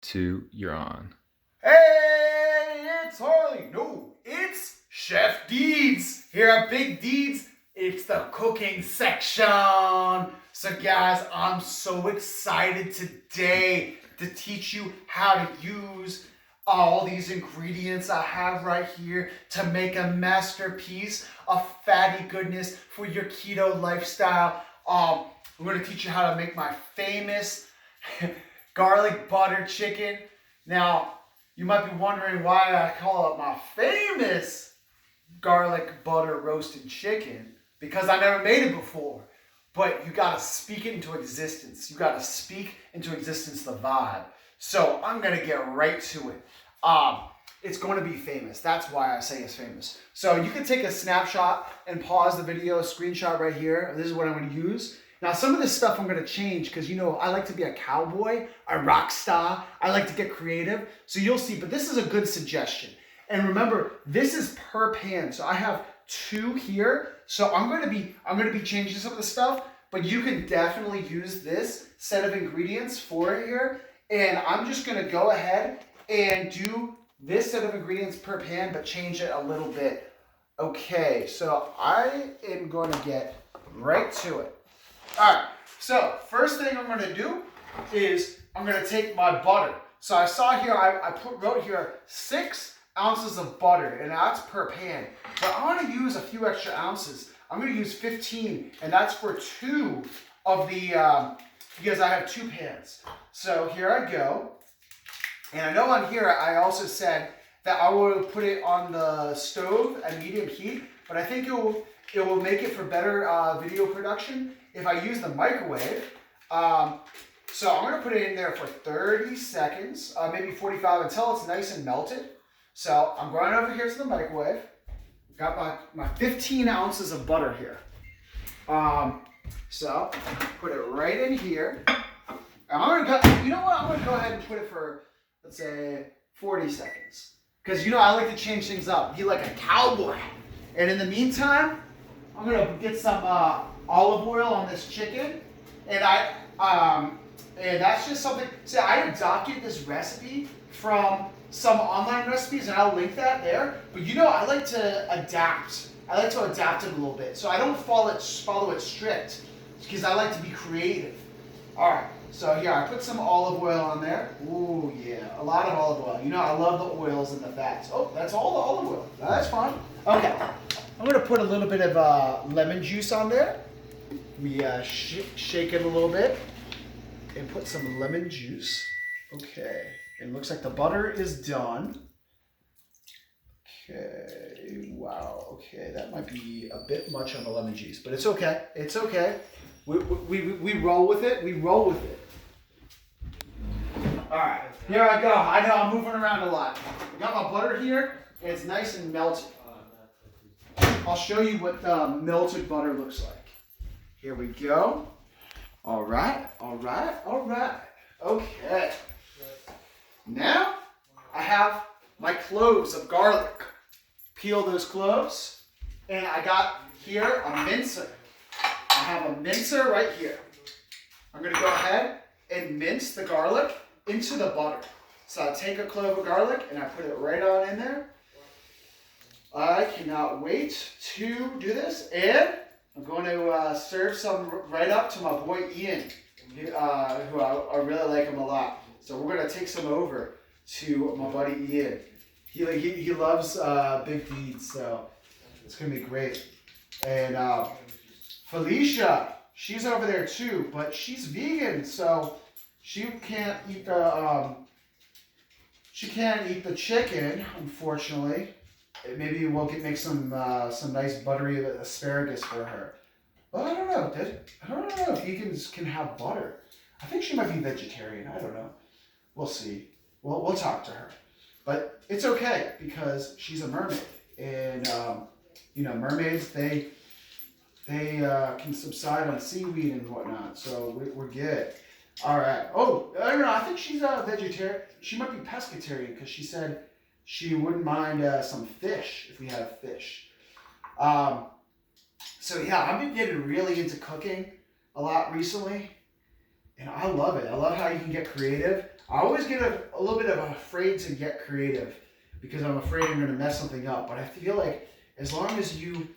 2, you're on. Hey, it's Harley. No, it's Chef Deeds here at Big Deeds. It's the cooking section. So guys, I'm so excited today to teach you how to use all these ingredients I have right here to make a masterpiece of fatty goodness for your keto lifestyle. I'm going to teach you how to make my famous garlic butter chicken. Now, you might be wondering why I call it my famous garlic butter roasted chicken, because I never made it before. But you gotta speak it into existence. You gotta speak into existence the vibe. So I'm gonna get right to it. It's going to be famous. That's why I say it's famous. So you can take a snapshot and pause the video, screenshot right here. This is what I'm going to use. Now, some of this stuff I'm going to change because, you know, I like to be a cowboy, a rock star. I like to get creative. So you'll see, but this is a good suggestion. And remember, this is per pan. So I have 2 here. So I'm going to be changing some of the stuff, but you can definitely use this set of ingredients for it here. And I'm just going to go ahead and do this set of ingredients per pan, but change it a little bit. Okay, so I am going to get right to it. All right, so first thing I'm going to do is I'm going to take my butter. So I saw here, I wrote here 6 ounces of butter, and that's per pan. But I want to use a few extra ounces. I'm going to use 15, and that's for 2 of the, because I have 2 pans. So here I go. And I know on here I also said that I will put it on the stove at medium heat, but I think it will make it for better video production if I use the microwave. So I'm going to put it in there for 30 seconds, maybe 45, until it's nice and melted. So I'm going over here to the microwave. Got my 15 ounces of butter here. So put it right in here. And I'm going to go, you know what? I'm going to go ahead and put it for, let's say, 40 seconds. Because, you know, I like to change things up. Be like a cowboy. And in the meantime, I'm going to get some olive oil on this chicken. And and that's just something, see, I adopted this recipe from some online recipes, and I'll link that there. But, you know, I like to adapt. I like to adapt it a little bit. So I don't follow it strict, because I like to be creative. All right. So here, I put some olive oil on there. Ooh, yeah, a lot of olive oil. You know, I love the oils and the fats. Oh, that's all the olive oil. That's fine. Okay, I'm going to put a little bit of lemon juice on there. We shake it a little bit and put some lemon juice. Okay, it looks like the butter is done. Okay, wow, okay, that might be a bit much on the lemon juice, but it's okay. It's okay. We roll with it. We roll with it. All right, here I go. I know I'm moving around a lot. I got my butter here, and it's nice and melted. I'll show you what melted butter looks like. Here we go. All right, all right, all right. Okay. Now I have my cloves of garlic. Peel those cloves, and I got here a mincer. I have a mincer right here. I'm going to go ahead and mince the garlic into the butter. So I take a clove of garlic and I put it right on in there. I cannot wait to do this. And I'm going to serve some right up to my boy Ian, who I really like him a lot. So we're going to take some over to my buddy Ian. He loves Big Deeds, so it's going to be great. And Felicia, she's over there too, but she's vegan, so she can't eat the chicken, unfortunately. Maybe we'll make some nice buttery asparagus for her. Well, I don't know. I don't know if vegans can have butter. I think she might be vegetarian. I don't know. We'll see. We'll talk to her. But it's okay because she's a mermaid, and you know, mermaids they can subside on seaweed and whatnot, so we're good. All right. Oh, I don't know. I think she's a vegetarian. She might be pescatarian because she said she wouldn't mind some fish if we have fish. So yeah, I've been getting really into cooking a lot recently, and I love it. I love how you can get creative. I always get a little bit of afraid to get creative because I'm afraid I'm going to mess something up. But I feel like as long as you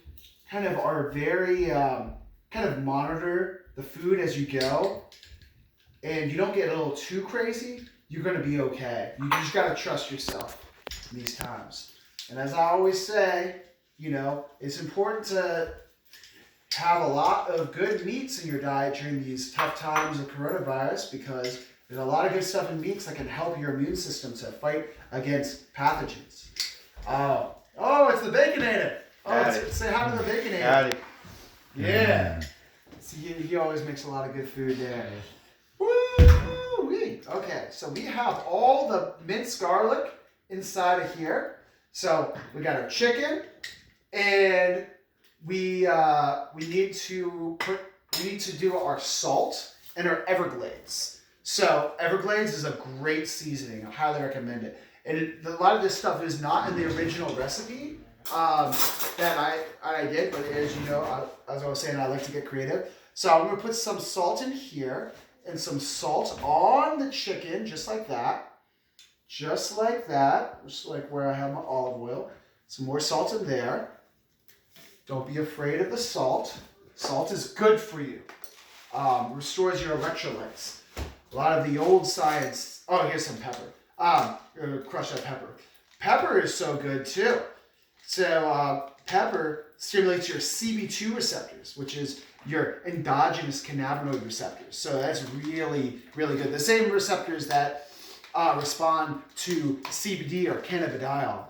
kind of are very, kind of monitor the food as you go and you don't get a little too crazy, you're going to be okay. You just got to trust yourself in these times. And as I always say, you know, it's important to have a lot of good meats in your diet during these tough times of coronavirus because there's a lot of good stuff in meats that can help your immune system to fight against pathogens. Oh, it's the Baconator. Oh, say hi to the Baconator. Howdy. Yeah. See, he always makes a lot of good food there. Woo-wee. Okay, so we have all the minced garlic inside of here. So we got our chicken, and we need to do our salt and our Everglades. So Everglades is a great seasoning. I highly recommend it. And a lot of this stuff is not in the original recipe that I did, but as you know, as I was saying, I like to get creative. So I'm going to put some salt in here and some salt on the chicken, just like that. Just like that. Just like where I have my olive oil. Some more salt in there. Don't be afraid of the salt. Salt is good for you. Restores your electrolytes. A lot of the old science. Oh, here's some pepper. Crushed up pepper. Pepper is so good too. So pepper stimulates your CB2 receptors, which is your endogenous cannabinoid receptors. So that's really, really good. The same receptors that respond to CBD or cannabidiol.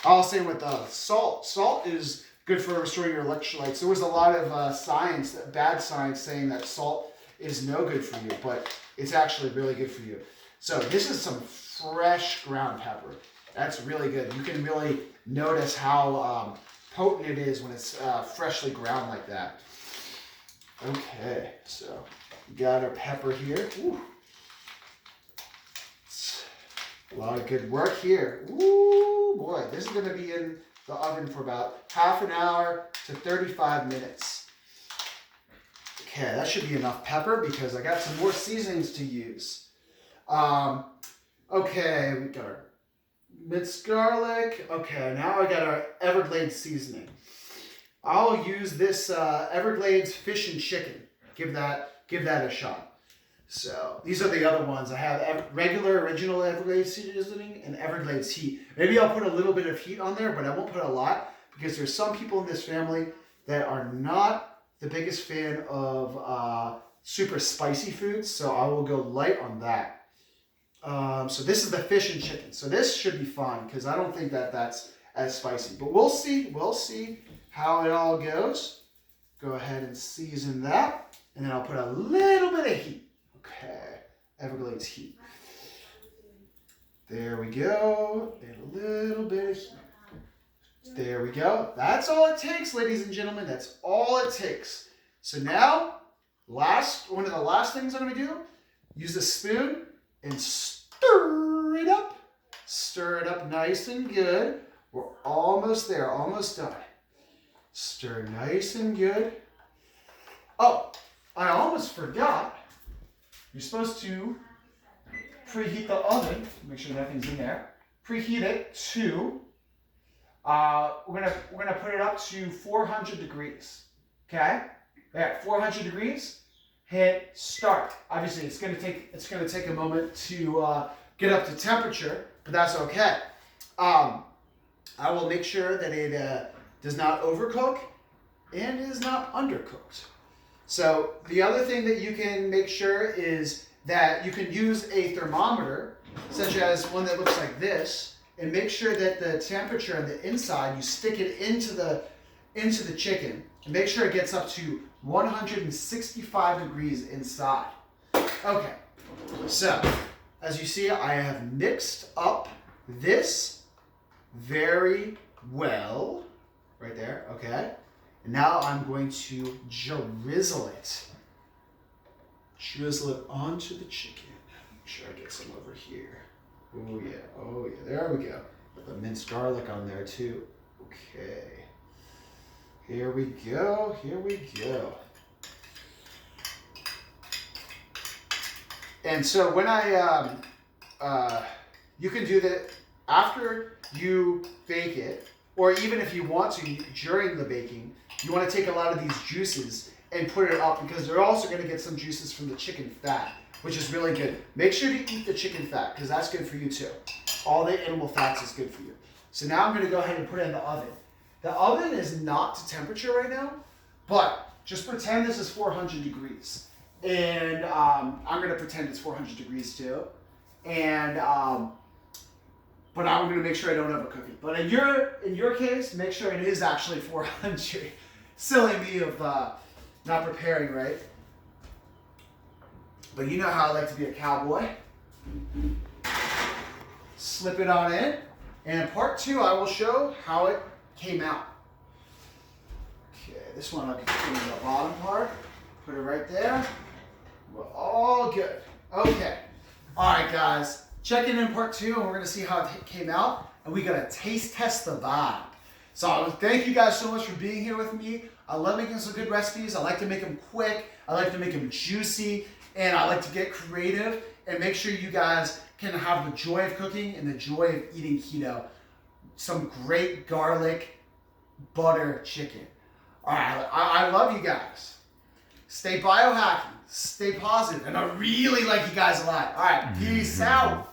I'll say with salt. Salt is good for restoring your electrolytes. There was a lot of science, bad science, saying that salt is no good for you, but it's actually really good for you. So this is some fresh ground pepper. That's really good. You can really notice how potent it is when it's freshly ground like that. Okay, so we got our pepper here. Ooh. A lot of good work here. Ooh, boy, this is going to be in the oven for about half an hour to 35 minutes. Okay, that should be enough pepper because I got some more seasonings to use. Okay, we got our minced garlic. Okay, now I got our Everglades seasoning. I'll use this Everglades fish and chicken. Give that a shot. So these are the other ones. I have regular original Everglades seasoning and Everglades heat. Maybe I'll put a little bit of heat on there, but I won't put a lot because there's some people in this family that are not the biggest fan of super spicy foods. So I will go light on that. So this is the fish and chicken. So this should be fine because I don't think that's as spicy. But we'll see. We'll see how it all goes. Go ahead and season that. And then I'll put a little bit of heat. Okay, Everglades heat. There we go. And a little bit of heat. There we go. That's all it takes, ladies and gentlemen. That's all it takes. So now, one of the last things I'm going to do, use a spoon and stir it up. Stir it up nice and good. We're almost there, almost done. Stir nice and good. Oh, I almost forgot. You're supposed to preheat the oven. Make sure nothing's in there. Preheat it to. We're gonna put it up to 400 degrees. Okay. Yeah, 400 degrees. Hit start. Obviously, it's gonna take a moment to get up to temperature, but that's okay. I will make sure that it does not overcook and is not undercooked. So the other thing that you can make sure is that you can use a thermometer, such as one that looks like this, and make sure that the temperature on the inside, you stick it into the chicken, and make sure it gets up to 165 degrees inside. Okay, so as you see, I have mixed up this very well, right there, okay? And now I'm going to drizzle it. Drizzle it onto the chicken. Make sure I get some over here. Oh yeah, there we go. Put the minced garlic on there too. Okay. Here we go. And so when I you can do that after you bake it, or even if you want to during the baking. You want to take a lot of these juices and put it up because they're also going to get some juices from the chicken fat, which is really good. Make sure to eat the chicken fat because that's good for you too. All the animal fats is good for you. So now I'm going to go ahead and put it in the oven. The oven is not to temperature right now, but just pretend this is 400 degrees. And I'm going to pretend it's 400 degrees too. And but I'm going to make sure I don't overcook it. But in your case, make sure it is actually 400. Silly me of not preparing right. But you know how I like to be a cowboy. Slip it on in. And in part 2, I will show how it came out. Okay, this one I'll put in the bottom part. Put it right there. We're all good. Okay. All right, guys. Check in part 2, and we're going to see how it came out. And we're going to taste test the vibe. So thank you guys so much for being here with me. I love making some good recipes. I like to make them quick. I like to make them juicy. And I like to get creative and make sure you guys can have the joy of cooking and the joy of eating keto. Some great garlic butter chicken. All right, I love you guys. Stay biohacking, stay positive, and I really like you guys a lot. All right, peace out.